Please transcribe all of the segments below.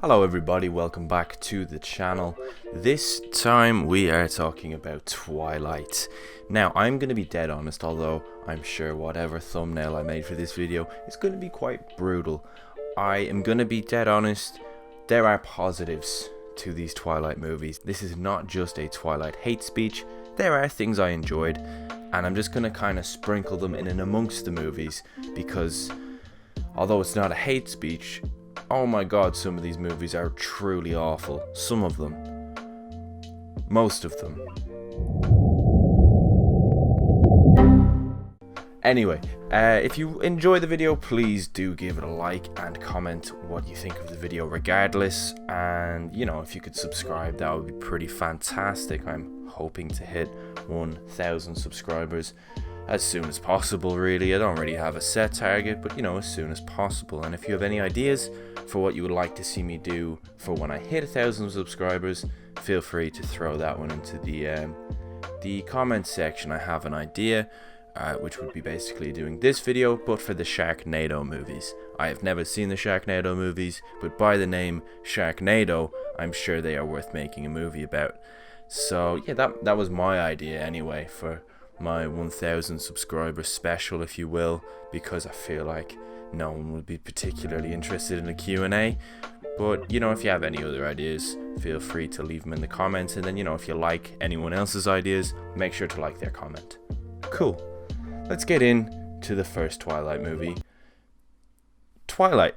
Hello everybody, welcome back to the channel. This time we are talking about Twilight. Now I'm going to be dead honest, although I'm sure whatever thumbnail I made for this video is going to be quite brutal. I am going to be dead honest, there are positives to these Twilight movies. This is not just a Twilight hate speech, there are things I enjoyed, and I'm just going to kind of sprinkle them in and amongst the movies, because although it's not a hate speech, oh my god, some of these movies are truly awful. Some of them. Most of them. Anyway, if you enjoy the video, please do give it a like and comment what you think of the video regardless. And, you know, if you could subscribe, that would be pretty fantastic. I'm hoping to hit 1,000 subscribers as soon as possible, really. I don't really have a set target, but, you know, as soon as possible. And if you have any ideas for what you would like to see me do for when I hit 1,000 subscribers, feel free to throw that one into the comment section. I have an idea, which would be basically doing this video, but for the Sharknado movies. I have never seen the Sharknado movies, but by the name Sharknado, I'm sure they are worth making a movie about. So yeah, that was my idea anyway, for my 1,000 subscriber special, if you will, because I feel like no one would be particularly interested in a Q&A. But, you know, if you have any other ideas, feel free to leave them in the comments. And then, you know, if you like anyone else's ideas, make sure to like their comment. Cool. Let's get into the first Twilight movie. Twilight.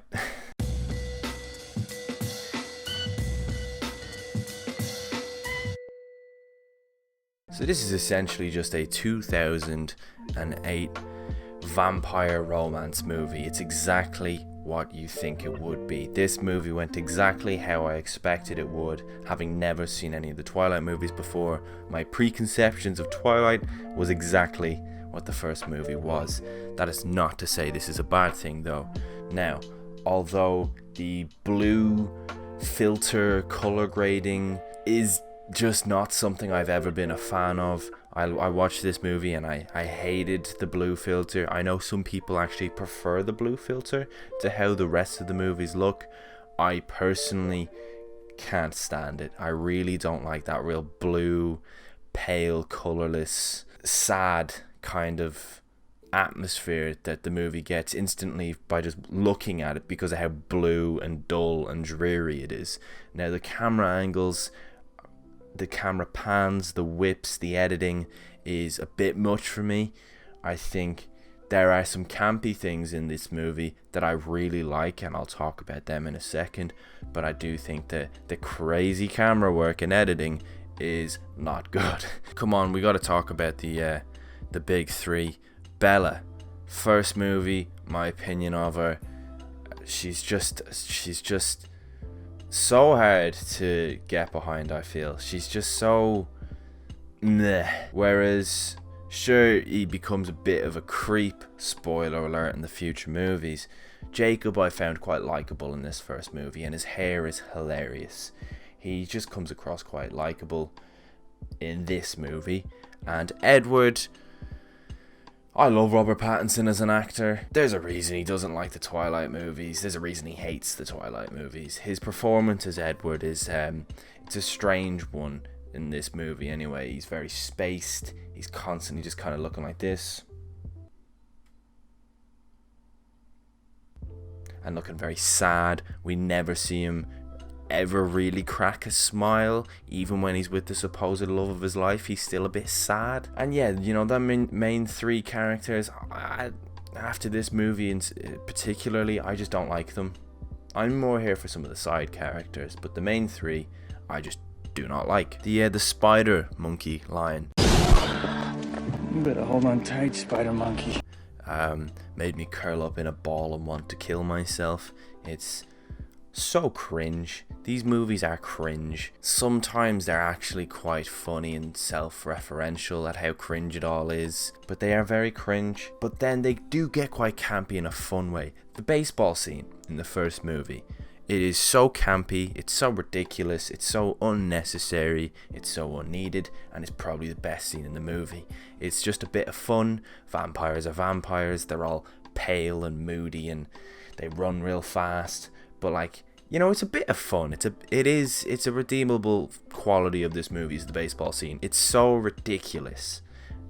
So this is essentially just a 2008 vampire romance movie. It's exactly what you think it would be. This movie went exactly how I expected it would, having never seen any of the Twilight movies before. My preconceptions of Twilight was exactly what the first movie was. That is not to say this is a bad thing though. Now, although the blue filter color grading is just not something I've ever been a fan of. I watched this movie and I hated the blue filter. I know some people actually prefer the blue filter to how the rest of the movies look. I personally can't stand it. I really don't like that real blue, pale, colorless, sad kind of atmosphere that the movie gets instantly by just looking at it, because of how blue and dull and dreary it is. Now the camera angles, the camera pans, the whips, the editing is a bit much for me. I think there are some campy things in this movie that I really like, and I'll talk about them in a second, but I do think that the crazy camera work and editing is not good. Come on, we got to talk about the big three. Bella, first movie, my opinion of her, she's just so hard to get behind. I feel she's just so meh. Whereas sure, he becomes a bit of a creep, spoiler alert, in the future movies. Jacob I found quite likable in this first movie, and his hair is hilarious. He just comes across quite likable in this movie. And Edward, I love Robert Pattinson as an actor. There's a reason he doesn't like the Twilight movies. There's a reason he hates the Twilight movies. His performance as Edward is, it's a strange one in this movie anyway. He's very spaced. He's constantly just kind of looking like this. And looking very sad. We never see him ever really crack a smile. Even when he's with the supposed love of his life, he's still a bit sad. And yeah, you know, the main three characters, after this movie particularly, I just don't like them. I'm more here for some of the side characters, but the main three I just do not like. The spider monkey line, you better hold on tight, spider monkey, made me curl up in a ball and want to kill myself. It's so cringe. These movies are cringe. Sometimes they're actually quite funny and self-referential at how cringe it all is, but they are very cringe. But then they do get quite campy in a fun way. The baseball scene in the first movie, it is so campy, it's so ridiculous, it's so unnecessary, it's so unneeded, and it's probably the best scene in the movie. It's just a bit of fun. Vampires are vampires, they're all pale and moody and they run real fast, but like, you know, it's a bit of fun. It's a redeemable quality of this movie is the baseball scene. It's so ridiculous,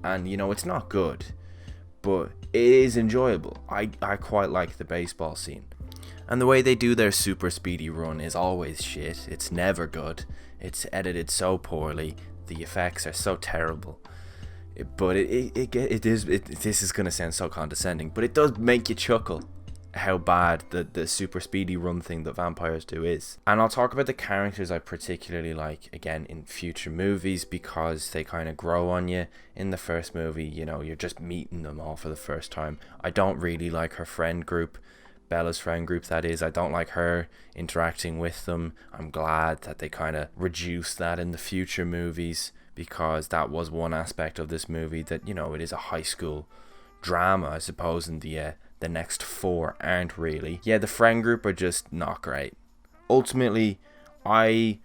and you know, it's not good, but it is enjoyable. I quite like the baseball scene. And the way they do their super speedy run is always shit. It's never good. It's edited so poorly. The effects are so terrible. This is gonna sound so condescending, but it does make you chuckle how bad the super speedy run thing that vampires do is. And I'll talk about the characters I particularly like again in future movies, because they kind of grow on you. In the first movie, you know, you're just meeting them all for the first time. I don't really like her friend group, Bella's friend group, that is. I don't like her interacting with them. I'm glad that they kind of reduce that in the future movies, because that was one aspect of this movie that, you know, it is a high school drama, I suppose, and the next four aren't really. Yeah, the friend group are just not great. Ultimately, I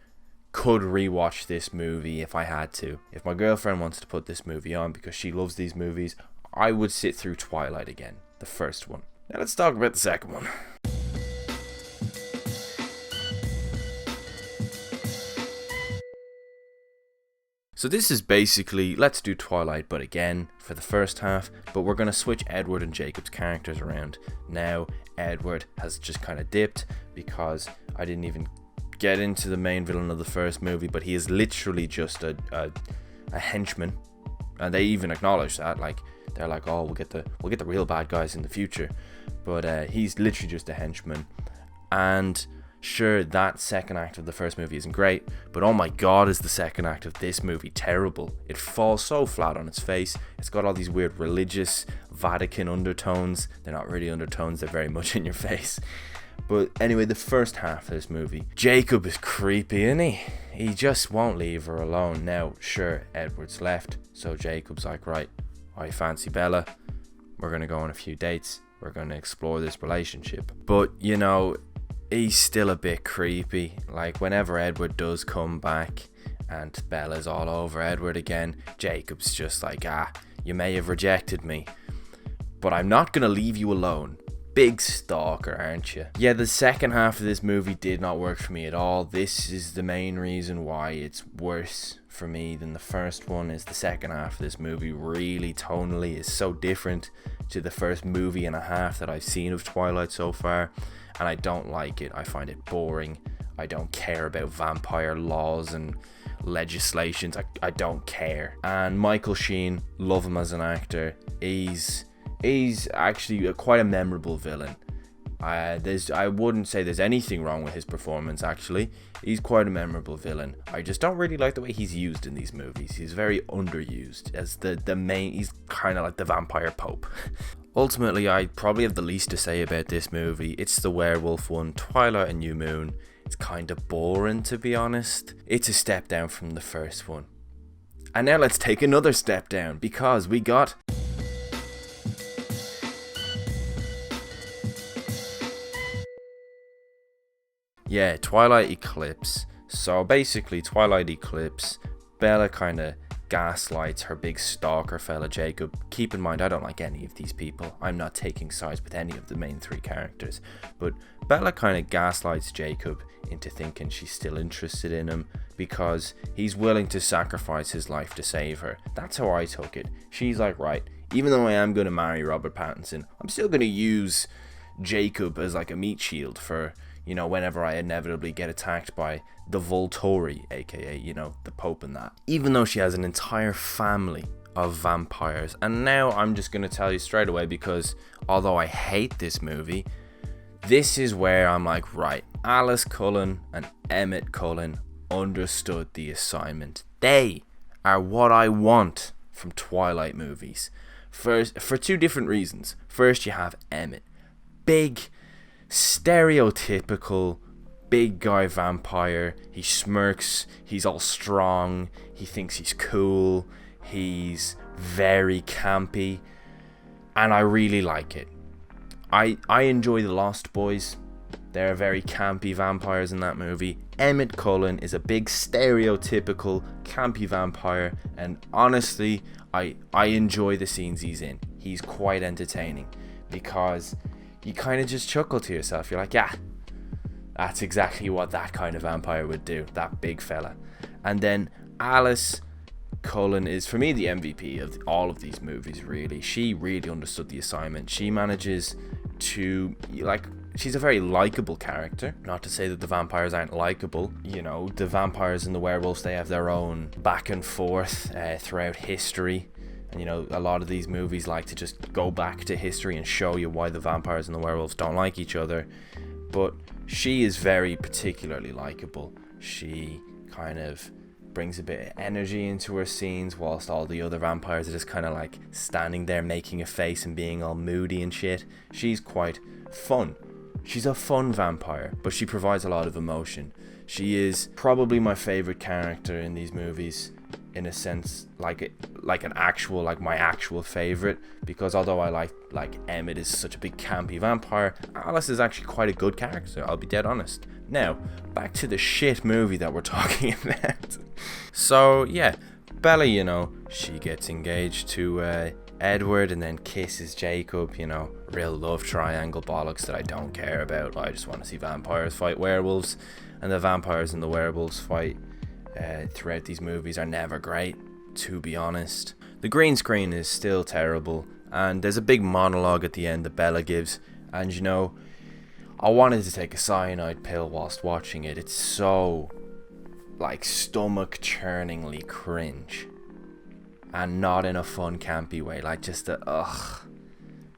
could rewatch this movie if I had to. If my girlfriend wants to put this movie on because she loves these movies, I would sit through Twilight again, the first one. Now let's talk about the second one. So this is basically, let's do Twilight, but again, for the first half, but we're going to switch Edward and Jacob's characters around. Now, Edward has just kind of dipped, because I didn't even get into the main villain of the first movie, but he is literally just a henchman, and they even acknowledge that, like, they're like, oh, we'll get the real bad guys in the future, but he's literally just a henchman. And sure, that second act of the first movie isn't great, but oh my god, is the second act of this movie terrible. It falls so flat on its face. It's got all these weird religious Vatican undertones. They're not really undertones, they're very much in your face. But anyway, the first half of this movie, Jacob is creepy, isn't he? He just won't leave her alone. Now, sure, Edward's left, so Jacob's like, right, I fancy Bella. We're going to go on a few dates. We're going to explore this relationship. But, you know, he's still a bit creepy. Like, whenever Edward does come back and Bella's all over Edward again, Jacob's just like, you may have rejected me, but I'm not going to leave you alone. Big stalker, aren't you? Yeah, the second half of this movie did not work for me at all. This is the main reason why it's worse for me than the first one, is the second half of this movie really tonally is so different to the first movie and a half that I've seen of Twilight so far, and I don't like it. I find it boring. I don't care about vampire laws and legislations. I don't care. And Michael Sheen, love him as an actor. He's actually quite a memorable villain. I wouldn't say there's anything wrong with his performance, actually. He's quite a memorable villain. I just don't really like the way he's used in these movies. He's very underused as the main, he's kind of like the vampire pope. Ultimately, I probably have the least to say about this movie. It's the werewolf one, Twilight and New Moon. It's kind of boring, to be honest. It's a step down from the first one. And now let's take another step down, because we got... yeah, Twilight Eclipse. So basically, Twilight Eclipse, Bella kind of gaslights her big stalker fella Jacob. Keep in mind, I don't like any of these people. I'm not taking sides with any of the main three characters. But Bella kind of gaslights Jacob into thinking she's still interested in him, because he's willing to sacrifice his life to save her. That's how I took it. She's like, right, even though I am going to marry Robert Pattinson, I'm still going to use Jacob as like a meat shield for, you know, whenever I inevitably get attacked by the Volturi, aka, you know, the Pope and that. Even though she has an entire family of vampires. And now I'm just going to tell you straight away, because although I hate this movie, this is where I'm like, right, Alice Cullen and Emmett Cullen understood the assignment. They are what I want from Twilight movies. First, for two different reasons. First, you have Emmett. Big, stereotypical big guy vampire. He smirks, he's all strong, he thinks he's cool, he's very campy, and I really like it. I enjoy the Lost Boys. They're very campy vampires in that movie. Emmett Cullen is a big stereotypical campy vampire, and honestly, I enjoy the scenes he's in. He's quite entertaining, because you kind of just chuckle to yourself. You're like, yeah, That's exactly what that kind of vampire would do, that big fella. And then Alice Cullen is, for me, the MVP of all of these movies, really. She really understood the assignment. She manages to, like, she's a very likable character. Not to say that the vampires aren't likable. You know, the vampires and the werewolves, they have their own back and forth throughout history. And, you know, a lot of these movies like to just go back to history and show you why the vampires and the werewolves don't like each other. But she is very particularly likable. She kind of brings a bit of energy into her scenes, whilst all the other vampires are just kind of like standing there making a face and being all moody and shit. She's quite fun. She's a fun vampire, but she provides a lot of emotion. She is probably my favorite character in these movies, in a sense, like my actual favorite, because although I like Emmett is such a big campy vampire, Alice is actually quite a good character, I'll be dead honest. Now, back to the shit movie that we're talking about. So yeah, Bella, you know, she gets engaged to Edward and then kisses Jacob, you know, real love triangle bollocks that I don't care about. I just want to see vampires fight werewolves, and the vampires and the werewolves fight throughout these movies are never great, to be honest. The green screen is still terrible, and there's a big monologue at the end that Bella gives, and you know, I wanted to take a cyanide pill whilst watching it. It's so, like, stomach churningly cringe, and not in a fun campy way, like just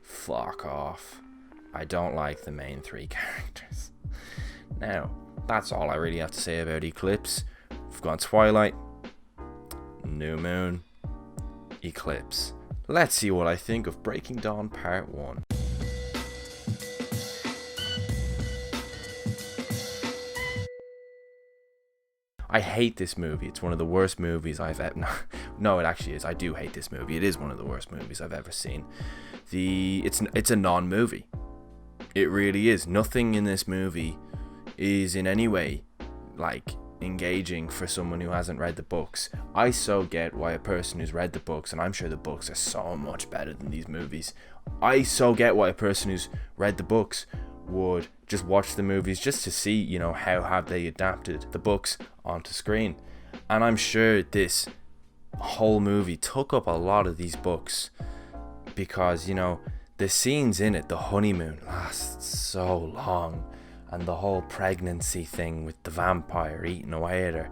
fuck off. I don't like the main three characters. Now, that's all I really have to say about Eclipse. We've got Twilight, New Moon, Eclipse. Let's see what I think of Breaking Dawn Part 1. I hate this movie. It's one of the worst movies I've ever... No, it actually is. I do hate this movie. It is one of the worst movies I've ever seen. It's a non-movie. It really is. Nothing in this movie is in any way, like, engaging for someone who hasn't read the books. I so get why a person who's read the books, and I'm sure the books are so much better than these movies, I so get why a person who's read the books would just watch the movies just to see, you know, how have they adapted the books onto screen. And I'm sure this whole movie took up a lot of these books, because, you know, the scenes in it, the honeymoon lasts so long, and the whole pregnancy thing with the vampire eating away at her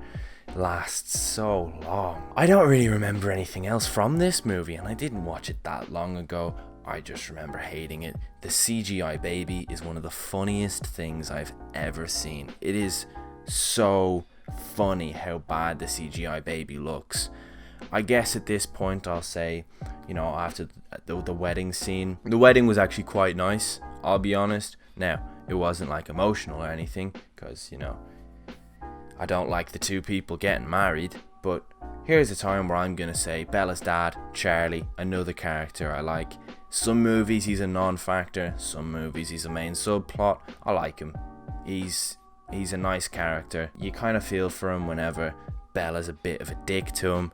lasts so long. I don't really remember anything else from this movie, and I didn't watch it that long ago. I just remember hating it. The CGI baby is one of the funniest things I've ever seen. It is so funny how bad the CGI baby looks. I guess at this point I'll say, you know, after the wedding scene, the wedding was actually quite nice, I'll be honest. Now, it wasn't like emotional or anything, because, you know, I don't like the two people getting married, but here's a time where I'm gonna say Bella's dad, Charlie, another character I like. Some movies he's a non-factor, some movies he's a main subplot. I like him. He's a nice character. You kind of feel for him whenever Bella's a bit of a dick to him.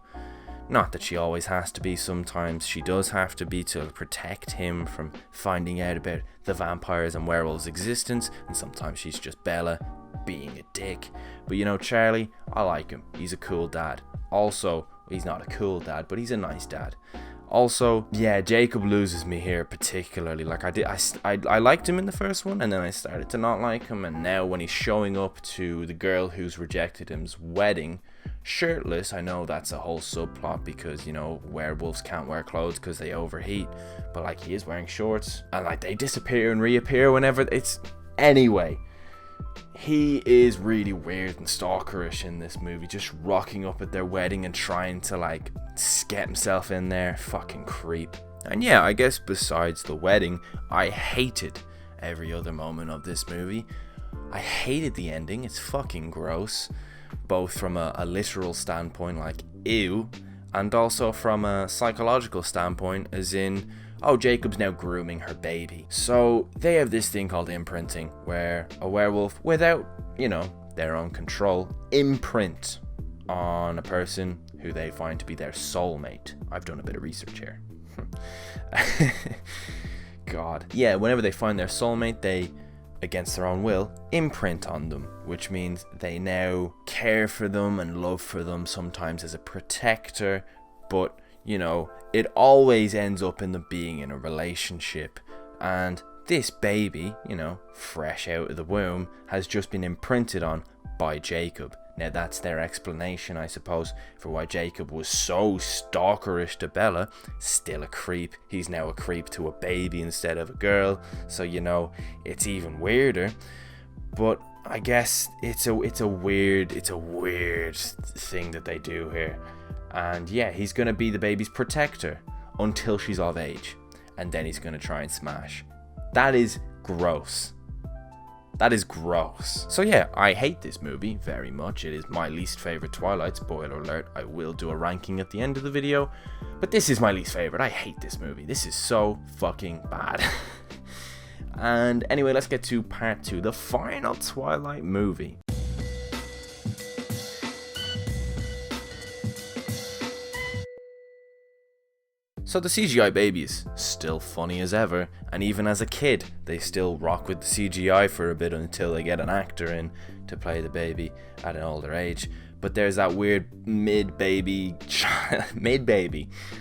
Not that she always has to be, sometimes she does have to be to protect him from finding out about the vampires and werewolves' existence, and sometimes she's just Bella being a dick. But you know, Charlie, I like him. He's a cool dad. Also, he's not a cool dad, but he's a nice dad. Also, yeah, Jacob loses me here particularly. Like, I liked him in the first one, and then I started to not like him, and now when he's showing up to the girl who's rejected him's wedding shirtless, I know that's a whole subplot because, you know, werewolves can't wear clothes because they overheat, but like, he is wearing shorts, and like, they disappear and reappear whenever it's... Anyway, he is really weird and stalkerish in this movie, just rocking up at their wedding and trying to like get himself in there. Fucking creep. And yeah, I guess besides the wedding, I hated every other moment of this movie. I hated the ending. It's fucking gross, both from a literal standpoint, like ew, and also from a psychological standpoint, as in, oh, Jacob's now grooming her baby. So they have this thing called imprinting, where a werewolf, without, you know, their own control, imprint on a person who they find to be their soulmate. I've done a bit of research here. God. Yeah, whenever they find their soulmate, they against their own will, imprint on them, which means they now care for them and love for them, sometimes as a protector, but, you know, it always ends up in them being in a relationship. And this baby, you know, fresh out of the womb, has just been imprinted on by Jacob. Now that's their explanation, I suppose, for why Jacob was so stalkerish to Bella. Still a creep. He's now a creep to a baby instead of a girl. So, you know, it's even weirder. But I guess it's a weird thing that they do here. And yeah, he's gonna be the baby's protector until she's of age, and then he's gonna try and smash. That is gross. That is gross. So yeah, I hate this movie very much. It is my least favorite Twilight. Spoiler alert, I will do a ranking at the end of the video. But this is my least favorite. I hate this movie. This is so fucking bad. And anyway, let's get to part 2, the final Twilight movie. So the CGI baby is still funny as ever, and even as a kid, they still rock with the CGI for a bit until they get an actor in to play the baby at an older age. But there's that weird mid-baby.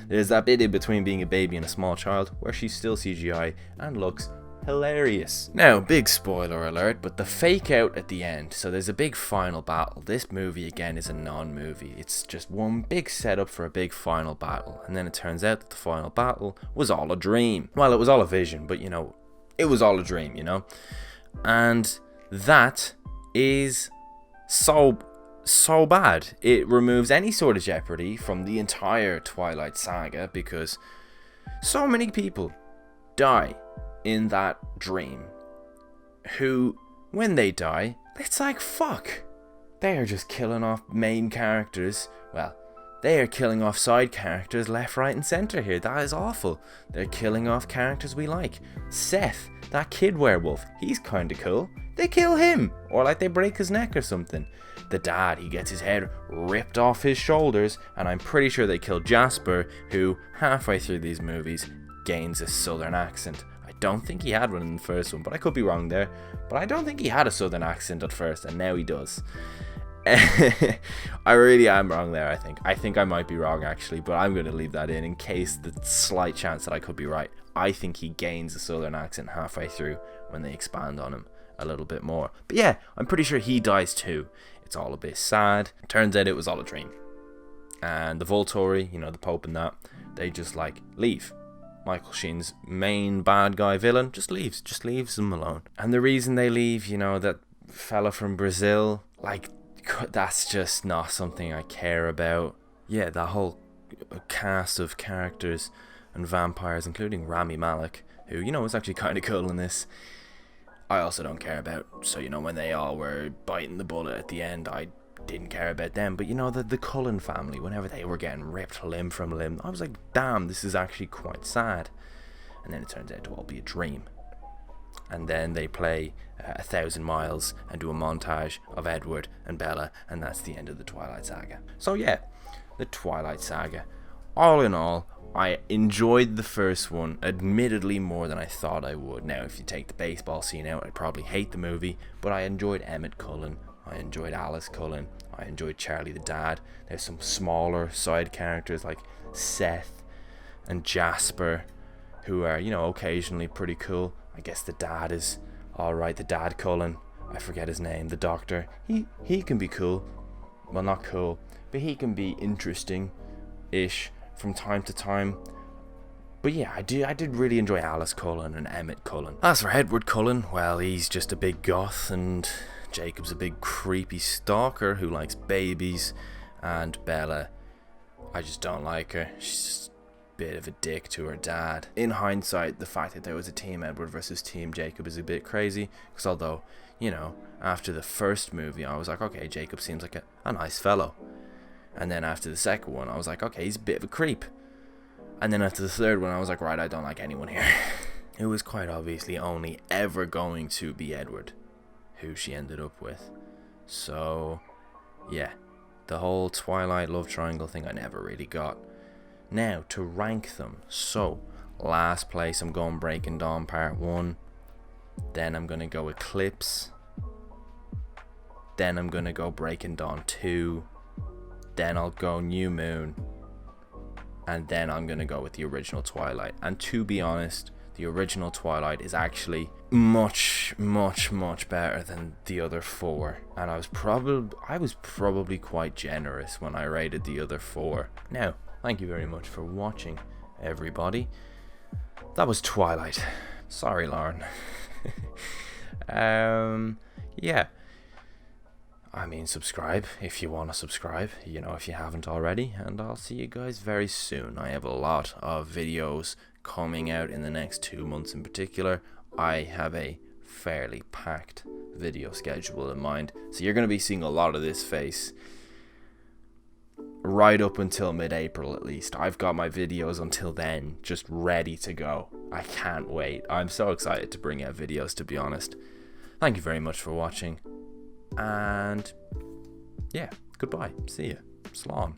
There's that bit in between being a baby and a small child where she's still CGI and looks hilarious. Now, big spoiler alert, but the fake out at the end, so there's a big final battle. This movie again is a non-movie. It's just one big setup for a big final battle, and then it turns out that the final battle was all a dream. Well, it was all a vision, but you know, it was all a dream, you know. And that is so bad. It removes any sort of jeopardy from the entire Twilight saga, because so many people die in that dream who, when they die, it's like, fuck, they are just killing off main characters. Well, they are killing off side characters left, right and center here. That is awful. They're killing off characters we like. Seth, that kid werewolf, he's kinda cool. They kill him, or like they break his neck or something. The dad, he gets his head ripped off his shoulders, and I'm pretty sure they kill Jasper, who halfway through these movies gains a southern accent. I don't think he had one in the first one, but I could be wrong there. But I don't think he had a southern accent at first, and now he does. I really am wrong there, I think. I think I might be wrong, actually, but I'm going to leave that in case the slight chance that I could be right. I think he gains a southern accent halfway through when they expand on him a little bit more. But yeah, I'm pretty sure he dies too. It's all a bit sad. Turns out it was all a dream. And the Volturi, you know, the Pope and that, they just like leave. Michael Sheen's main bad guy villain just leaves them alone. And the reason they leave, you know, that fella from Brazil, like, that's just not something I care about. Yeah, that whole cast of characters and vampires, including Rami Malek, who, you know, was actually kind of cool in this, I also don't care about. So, you know, when they all were biting the bullet at the end, I didn't care about them. But, you know, the Cullen family, whenever they were getting ripped limb from limb, I was like, damn, this is actually quite sad. And then it turns out to all be a dream. And then they play 1,000 Miles and do a montage of Edward and Bella, and that's the end of the Twilight Saga. So yeah, the Twilight Saga. All in all, I enjoyed the first one, admittedly more than I thought I would. Now, if you take the baseball scene out, I'd probably hate the movie, but I enjoyed Emmett Cullen, I enjoyed Alice Cullen, I enjoyed Charlie the Dad. There's some smaller side characters like Seth and Jasper, who are, you know, occasionally pretty cool. I guess the dad is alright, the dad Cullen, I forget his name, the doctor. He can be cool. Well, not cool, but he can be interesting-ish from time to time. But yeah, I did really enjoy Alice Cullen and Emmett Cullen. As for Edward Cullen, well, he's just a big goth, and Jacob's a big creepy stalker who likes babies, and Bella, I just don't like her. She's just bit of a dick to her dad. In hindsight, the fact that there was a Team Edward versus Team Jacob is a bit crazy, because although, you know, after the first movie I was like, okay, Jacob seems like a nice fellow, and then after the second one I was like, okay, he's a bit of a creep, and then after the third one I was like, right, I don't like anyone here. It was quite obviously only ever going to be Edward who she ended up with. So yeah, the whole Twilight love triangle thing I never really got. Now, to rank them. So, last place, I'm going Breaking Dawn Part 1. Then I'm going to go Eclipse. Then I'm going to go Breaking Dawn 2. Then I'll go New Moon. And then I'm going to go with the original Twilight. And to be honest, the original Twilight is actually much better than the other 4. And I was probably quite generous when I rated the other 4. Now, thank you very much for watching, everybody. That was Twilight. Sorry, Lauren. Yeah. I mean, subscribe if you want to subscribe, you know, if you haven't already, and I'll see you guys very soon. I have a lot of videos coming out in the next 2 months in particular. I have a fairly packed video schedule in mind, so you're going to be seeing a lot of this face right up until mid-April at least. I've got my videos until then just ready to go. I can't wait. I'm so excited to bring out videos, to be honest. Thank you very much for watching. And yeah, goodbye. See ya. Slán.